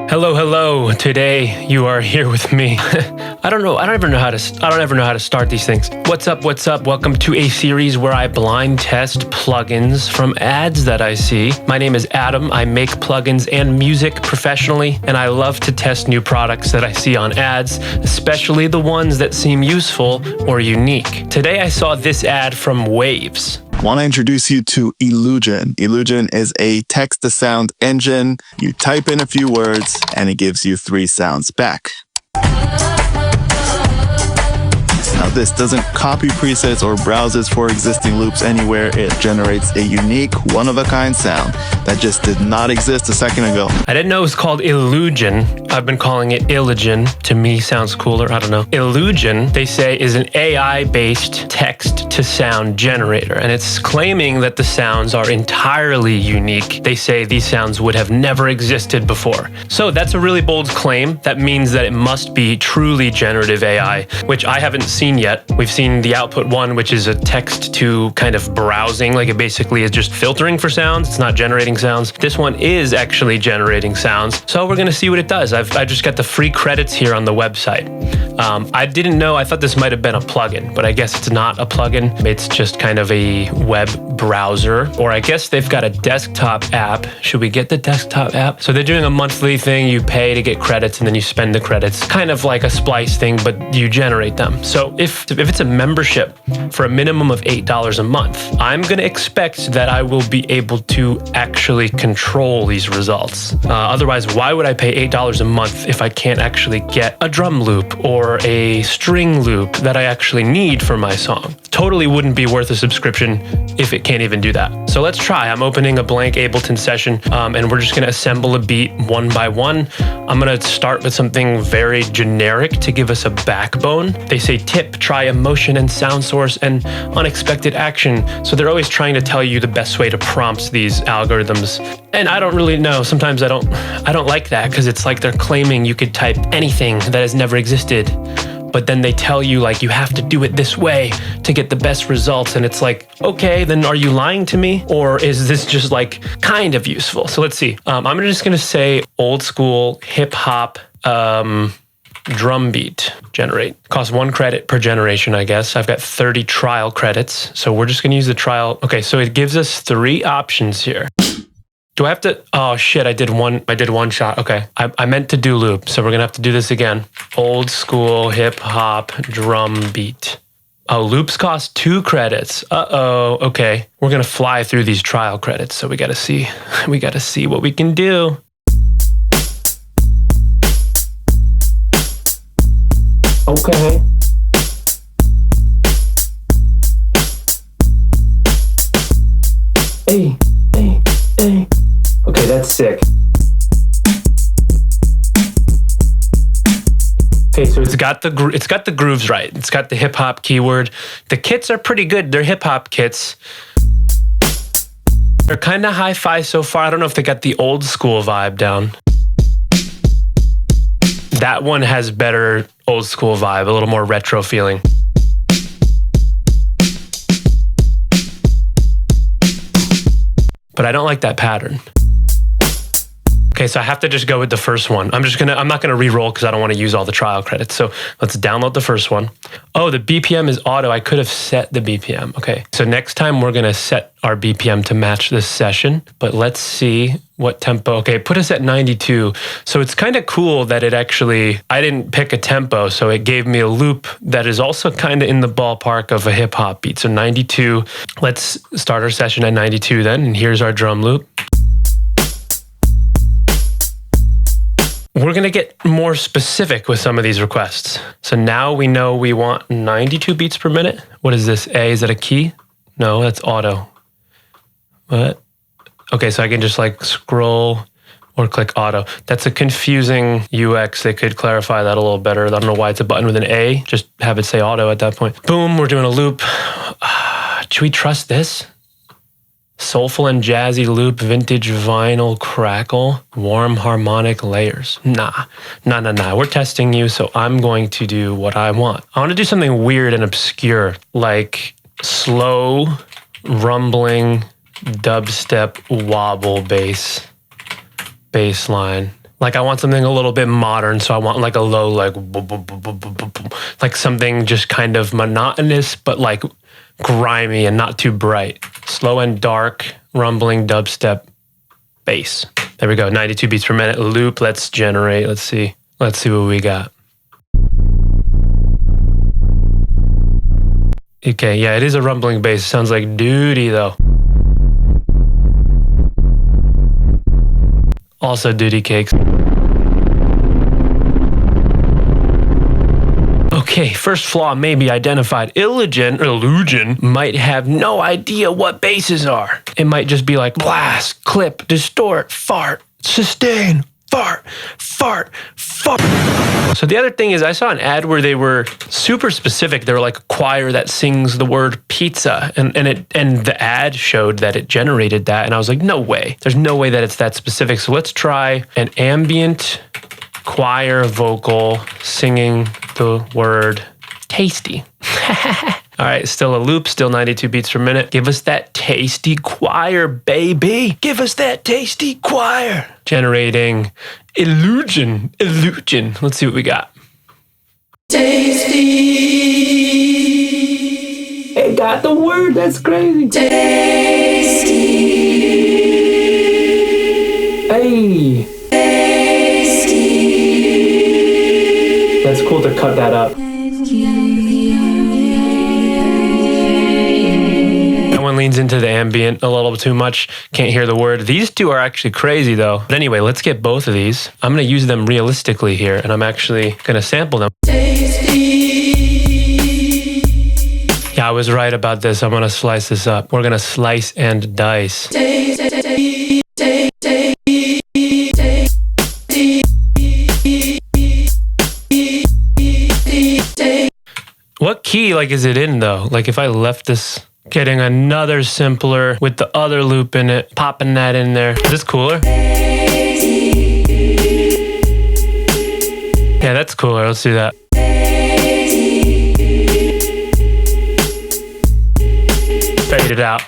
Hello, hello. Today you are here with me. I don't ever know how to start these things. What's up? What's up? Welcome to a series where I blind test plugins from ads that I see. My name is Adam. I make plugins and music professionally, and I love to test new products that I see on ads, especially the ones that seem useful or unique. Today I saw this ad from Waves. Want to introduce you to ILLUGEN. ILLUGEN is a text-to-sound engine. You type in a few words and it gives you 3 sounds back. Now this doesn't copy presets or browses for existing loops anywhere. It generates a unique, one-of-a-kind sound that just did not exist a second ago. I didn't know it was called ILLUGEN. I've been calling it ILLUGEN. To me, sounds cooler. I don't know. ILLUGEN, they say, is an AI-based text-to-sound generator, and it's claiming that the sounds are entirely unique. They say these sounds would have never existed before. So that's a really bold claim. That means that it must be truly generative AI, which I haven't seen yet. We've seen the output one, which is a text to kind of browsing, like it basically is just filtering for sounds. It's not generating sounds. This one is actually generating sounds. So we're gonna see what it does. I just got the free credits here on the website. I didn't know, I thought this might have been a plugin, but I guess it's not a plugin. It's just kind of a web browser, or I guess they've got a desktop app. Should we get the desktop app? So they're doing a monthly thing. You pay to get credits and then you spend the credits. Kind of like a Splice thing, but you generate them. So if it's a membership for a minimum of $8 a month, I'm gonna expect that I will be able to actually control these results. Otherwise, why would I pay $8 a month if I can't actually get a drum loop or a string loop that I actually need for my song? Totally wouldn't be worth a subscription if it can't even do that. So let's try. I'm opening a blank Ableton session and we're just gonna assemble a beat one by one. I'm gonna start with something very generic to give us a backbone. They say tip, try emotion and sound source and unexpected action. So they're always trying to tell you the best way to prompt these algorithms. And I don't really know. Sometimes I don't like that because it's like they're claiming you could type anything that has never existed. But then they tell you like you have to do it this way to get the best results. And it's like, okay, then are you lying to me? Or is this just like kind of useful? So let's see. I'm just gonna say old school hip hop drum beat generate. Costs 1 credit per generation, I guess. I've got 30 trial credits. So we're just gonna use the trial. Okay, so it gives us 3 options here. Do I have to, oh shit, I did one shot. Okay, I meant to do loop, so we're gonna have to do this again. Old school hip hop drum beat. Oh, loops cost 2 credits. Uh-oh, okay. We're gonna fly through these trial credits, so we gotta see what we can do. Okay. Hey. Okay, that's sick. Okay, so it's got the grooves right. It's got the hip hop keyword. The kits are pretty good. They're hip hop kits. They're kind of hi-fi so far. I don't know if they got the old school vibe down. That one has better old school vibe, a little more retro feeling. But I don't like that pattern. Okay, so I have to just go with the first one. I'm not gonna re-roll because I don't want to use all the trial credits. So let's download the first one. Oh, the BPM is auto. I could have set the BPM. Okay, so next time we're gonna set our BPM to match this session, but let's see what tempo. Okay, put us at 92. So it's kind of cool that it actually, I didn't pick a tempo, so it gave me a loop that is also kind of in the ballpark of a hip hop beat. So 92, let's start our session at 92 then, and here's our drum loop. We're gonna get more specific with some of these requests. So now we know we want 92 beats per minute. What is this? A, is that a key? No, that's auto. What? Okay, so I can just like scroll or click auto. That's a confusing UX. They could clarify that a little better. I don't know why it's a button with an A. Just have it say auto at that point. Boom, we're doing a loop. Should we trust this? Soulful and jazzy loop, vintage vinyl crackle, warm harmonic layers. Nah. We're testing you, so I'm going to do what I want. I want to do something weird and obscure, like slow, rumbling, dubstep, wobble bass line. Like I want something a little bit modern, so I want like a low, like boom, boom, boom, boom, boom, boom, boom. Like something just kind of monotonous, but like grimy and not too bright. Slow and dark, rumbling dubstep bass. There we go, 92 beats per minute. Loop, let's generate, let's see what we got. Okay, yeah, it is a rumbling bass. Sounds like duty though. Also duty cakes. Okay, first flaw may be identified. Illugen might have no idea what basses are. It might just be like blast, clip, distort, fart, sustain, fart, fart, fart. So the other thing is I saw an ad where they were super specific. They were like a choir that sings the word pizza. And the ad showed that it generated that. And I was like, no way. There's no way that it's that specific. So let's try an ambient choir vocal singing the word tasty. All right, still a loop, still 92 beats per minute. Give us that tasty choir, baby. Give us that tasty choir. Generating Illugen. Let's see what we got. Tasty. It got the word, that's crazy. Tasty. Hey. Tasty. That's cool to cut that up. Leans into the ambient a little too much. Can't hear the word. These two are actually crazy though. But anyway, let's get both of these. I'm going to use them realistically here and I'm actually going to sample them. Yeah, I was right about this. I'm going to slice this up. We're going to slice and dice. What key like is it in though? Like if I left this, getting another simpler with the other loop in it, popping that in there. Is this cooler? Yeah, that's cooler. Let's do that. Fade it out.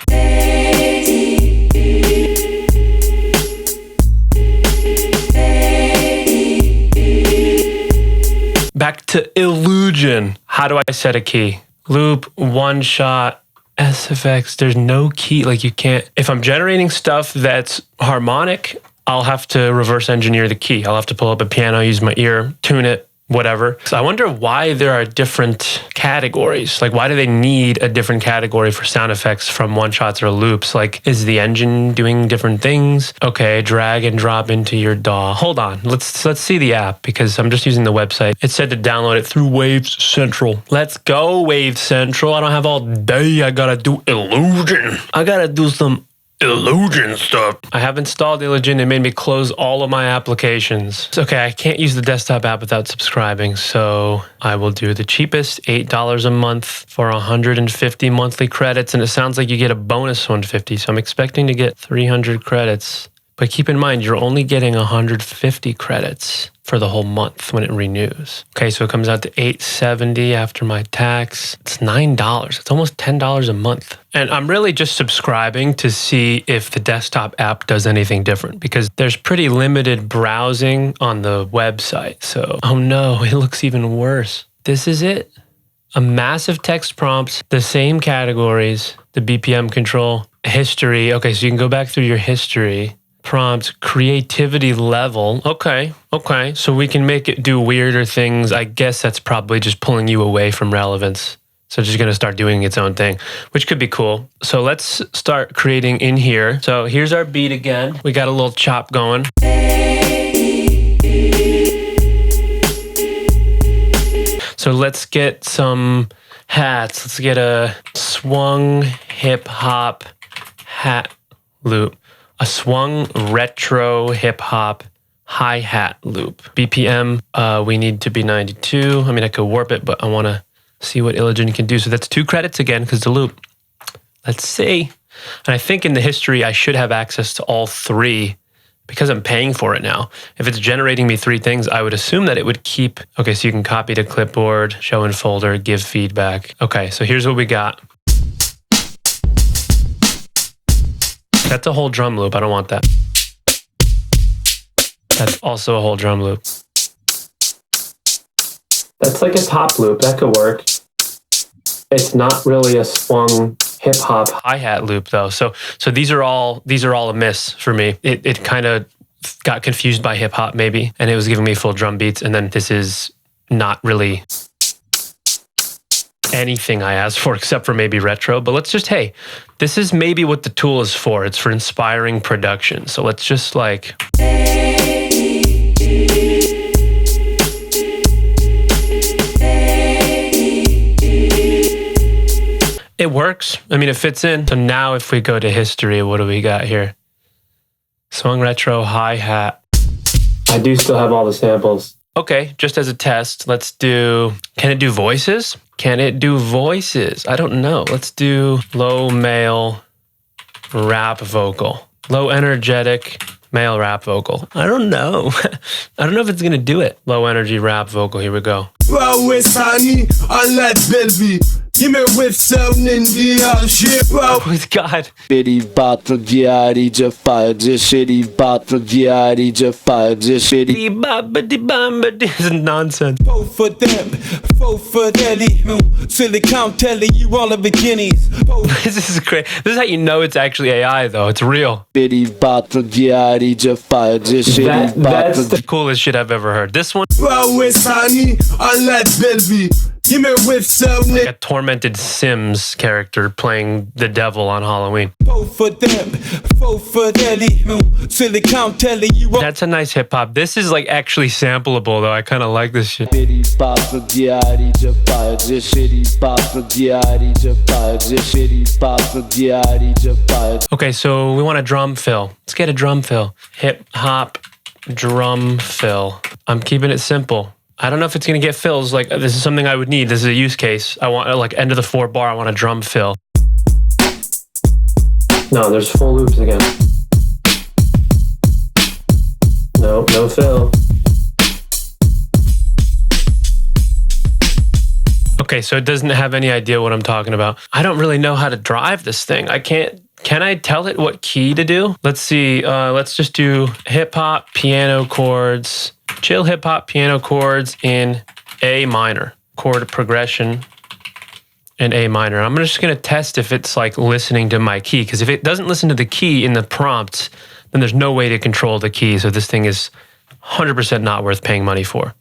Back to Illugen. How do I set a key? Loop, one shot. SFX, there's no key, like you can't, if I'm generating stuff that's harmonic, I'll have to reverse engineer the key. I'll have to pull up a piano, use my ear, tune it, whatever. So I wonder why there are different categories. Like why do they need a different category for sound effects from one shots or loops? Like is the engine doing different things? Okay, drag and drop into your DAW. Hold on, let's see the app because I'm just using the website. It said to download it through Waves Central. Let's go Waves Central. I don't have all day. I gotta do Illugen. I gotta do some Illugen stuff. I have installed Illugen. It made me close all of my applications. It's okay, I can't use the desktop app without subscribing, so I will do the cheapest, $8 a month for 150 monthly credits, and it sounds like you get a bonus 150, so I'm expecting to get 300 credits. But keep in mind, you're only getting 150 credits for the whole month when it renews. Okay, so it comes out to $870 after my tax. It's $9. It's almost $10 a month. And I'm really just subscribing to see if the desktop app does anything different because there's pretty limited browsing on the website. So, oh no, it looks even worse. This is it. A massive text prompts, the same categories, the BPM control, history. Okay, so you can go back through your history. Prompt, creativity level. Okay. So we can make it do weirder things. I guess that's probably just pulling you away from relevance. So it's just going to start doing its own thing, which could be cool. So let's start creating in here. So here's our beat again. We got a little chop going. So let's get some hats. Let's get a swung hip hop hat loop. A swung retro hip hop hi-hat loop. BPM, we need to be 92. I mean, I could warp it, but I want to see what Illugen can do. So that's 2 credits again because the loop. Let's see. And I think in the history, I should have access to all 3 because I'm paying for it now. If it's generating me 3 things, I would assume that it would keep. Okay, so you can copy to clipboard, show in folder, give feedback. Okay, so here's what we got. That's a whole drum loop. I don't want that. That's also a whole drum loop. That's like a top loop. That could work. It's not really a swung hip hop Hi-hat loop though. So these are all a miss for me. It kind of got confused by hip hop maybe, and it was giving me full drum beats. And then this is not really anything I asked for except for maybe retro. But let's just, hey, this is maybe what the tool is for. It's for inspiring production. So let's just like. It works. I mean, it fits in. So now if we go to history, what do we got here? Swung retro, hi-hat. I do still have all the samples. Okay, just as a test, let's do, can it do voices? Can it do voices? I don't know. Let's do low male rap vocal. Low energetic male rap vocal. I don't know. I don't know if it's gonna do it. Low energy rap vocal, here we go. Oh God. This is nonsense. Both for them, both for Delhi. Till the count telling you all of the guineas. This is great. This is how you know it's actually AI though. It's real. That's The coolest shit I've ever heard. This one. Like a tormented Sims character playing the devil on Halloween. Both for them, both for Delhi. Till the count telling you all. That's a nice hip hop. This is like actually sampleable though. I kind of like this shit. Okay, so we want a drum fill. Let's get a drum fill. Hip hop drum fill. I'm keeping it simple. I don't know if it's going to get fills. Like, this is something I would need. This is a use case. I want, like, end of the 4 bar, I want a drum fill. No, there's full loops again. No fill. Okay, so it doesn't have any idea what I'm talking about. I don't really know how to drive this thing. Can I tell it what key to do? Let's see. Let's just do hip hop piano chords. Chill hip hop piano chords in A minor. Chord progression in A minor. I'm just gonna test if it's like listening to my key, because if it doesn't listen to the key in the prompts, then there's no way to control the key. So this thing is 100% not worth paying money for.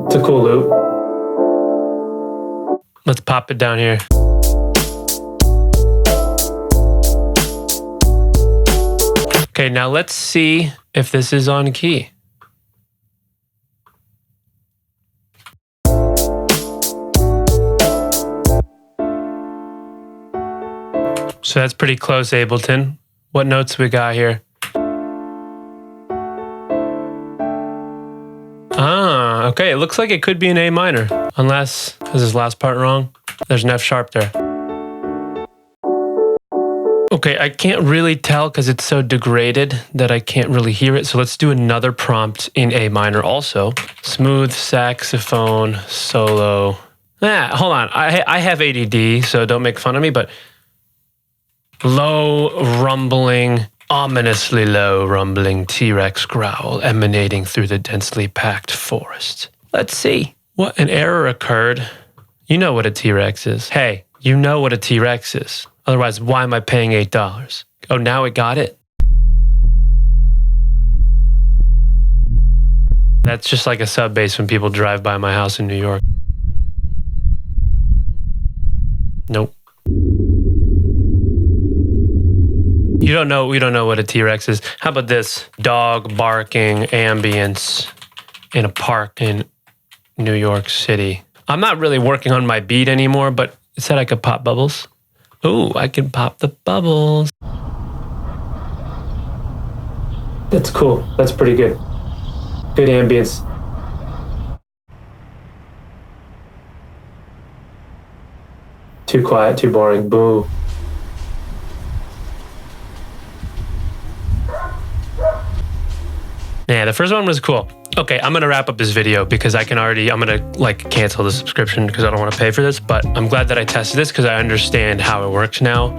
It's a cool loop. Let's pop it down here. Okay, now let's see if this is on key. So that's pretty close, Ableton. What notes we got here? Ah, okay, it looks like it could be an A minor. Unless, is this last part wrong? There's an F sharp there. Okay, I can't really tell because it's so degraded that I can't really hear it. So let's do another prompt in A minor also. Smooth saxophone solo. Hold on, I have ADD, so don't make fun of me, but low rumbling, ominously low rumbling T-Rex growl emanating through the densely packed forest. Let's see. What, an error occurred? You know what a T-Rex is. Hey, you know what a T-Rex is. Otherwise, why am I paying $8? Oh, now it got it? That's just like a sub bass when people drive by my house in New York. Nope. We don't know what a T-Rex is. How about this? Dog barking ambience in a park in New York City. I'm not really working on my beat anymore, but it said I could pop bubbles. Ooh, I can pop the bubbles. That's cool. That's pretty good. Good ambience. Too quiet, too boring. Boo. Yeah, the first one was cool. Okay, I'm gonna wrap up this video because I'm gonna like cancel the subscription because I don't want to pay for this, but I'm glad that I tested this because I understand how it works now.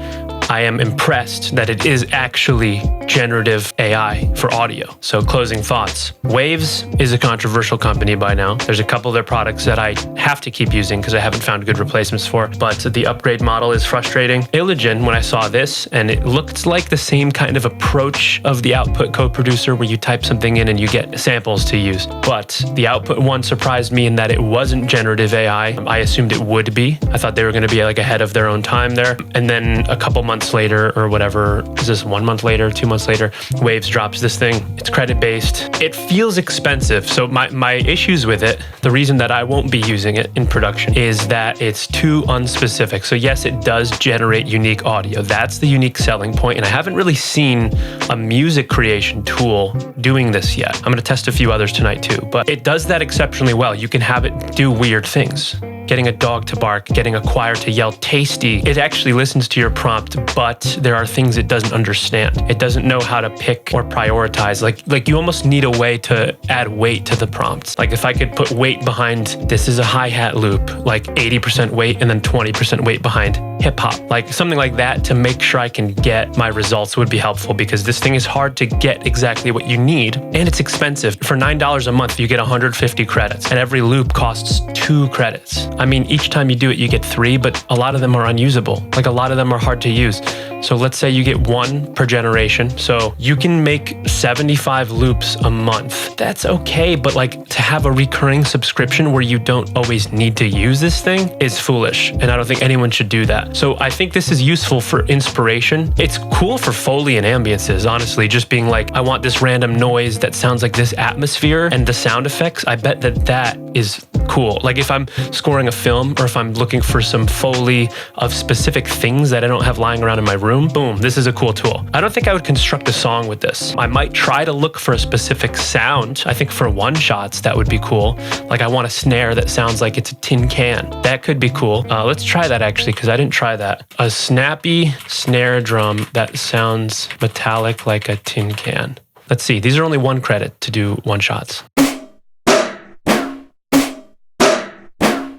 I am impressed that it is actually generative AI for audio. So closing thoughts. Waves is a controversial company by now. There's a couple of their products that I have to keep using because I haven't found good replacements for, but the upgrade model is frustrating. ILLUGEN, when I saw this, and it looked like the same kind of approach of the output code producer where you type something in and you get samples to use. But the output one surprised me in that it wasn't generative AI. I assumed it would be. I thought they were gonna be like ahead of their own time there. And then a couple months later or whatever, is this 1 month later, 2 months later, Waves drops this thing. It's credit-based. It feels expensive. So my issues with it, the reason that I won't be using it in production is that it's too unspecific. So yes, it does generate unique audio. That's the unique selling point. And I haven't really seen a music creation tool doing this yet. I'm gonna test a few others tonight too, but it does that exceptionally well. You can have it do weird things. Getting a dog to bark, getting a choir to yell tasty. It actually listens to your prompt, but there are things it doesn't understand. It doesn't know how to pick or prioritize. Like you almost need a way to add weight to the prompts. Like if I could put weight behind, this is a hi-hat loop, like 80% weight and then 20% weight behind hip hop, like something like that to make sure I can get my results would be helpful because this thing is hard to get exactly what you need and it's expensive. For $9 a month, you get 150 credits and every loop costs 2 credits. I mean, each time you do it, you get 3, but a lot of them are unusable. Like a lot of them are hard to use. So let's say you get 1 per generation. So you can make 75 loops a month. That's okay, but like to have a recurring subscription where you don't always need to use this thing is foolish. And I don't think anyone should do that. So I think this is useful for inspiration. It's cool for Foley and ambiances, honestly, just being like, I want this random noise that sounds like this atmosphere and the sound effects. I bet that is cool. Like if I'm scoring a film or if I'm looking for some Foley of specific things that I don't have lying around in my room, boom, this is a cool tool. I don't think I would construct a song with this. I might try to look for a specific sound. I think for one-shots, that would be cool. Like I want a snare that sounds like it's a tin can. That could be cool. Let's try that actually, because I didn't try that. A snappy snare drum that sounds metallic like a tin can. Let's see, these are only 1 credit to do one-shots.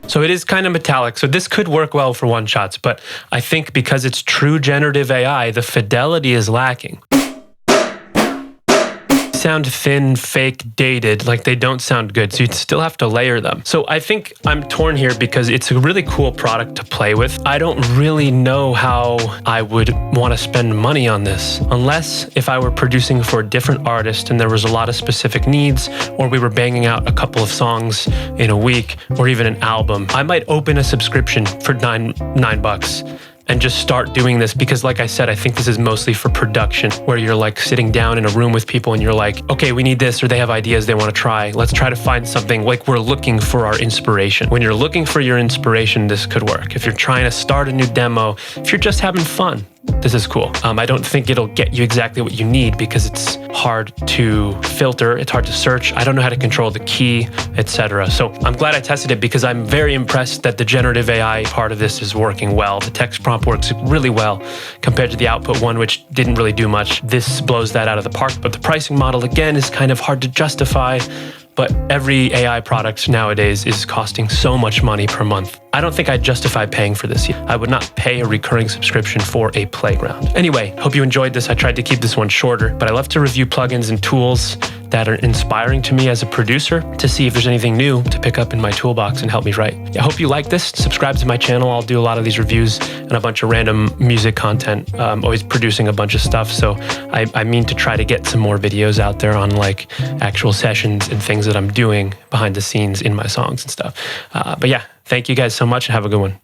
So it is kind of metallic. So this could work well for one-shots, but I think because it's true generative AI, the fidelity is lacking. Sound thin, fake, dated, like they don't sound good. So you'd still have to layer them. So I think I'm torn here because it's a really cool product to play with. I don't really know how I would want to spend money on this unless if I were producing for a different artist and there was a lot of specific needs, or we were banging out a couple of songs in a week or even an album. I might open a subscription for $9 and just start doing this because like I said, I think this is mostly for production where you're like sitting down in a room with people and you're like, okay, we need this, or they have ideas they want to try. Let's try to find something. Like we're looking for our inspiration. When you're looking for your inspiration, this could work. If you're trying to start a new demo, if you're just having fun, this is cool. I don't think it'll get you exactly what you need because it's hard to filter, it's hard to search. I don't know how to control the key, etc. So I'm glad I tested it because I'm very impressed that the generative AI part of this is working well. The text prompt works really well compared to the output one, which didn't really do much. This blows that out of the park, but the pricing model again is kind of hard to justify. But every AI product nowadays is costing so much money per month. I don't think I'd justify paying for this yet. I would not pay a recurring subscription for a playground. Anyway, hope you enjoyed this. I tried to keep this one shorter, but I love to review plugins and tools that are inspiring to me as a producer to see if there's anything new to pick up in my toolbox and help me write. I hope you like this. Subscribe to my channel. I'll do a lot of these reviews and a bunch of random music content. I'm always producing a bunch of stuff. So I mean to try to get some more videos out there on like actual sessions and things that I'm doing behind the scenes in my songs and stuff. But yeah, thank you guys so much and have a good one.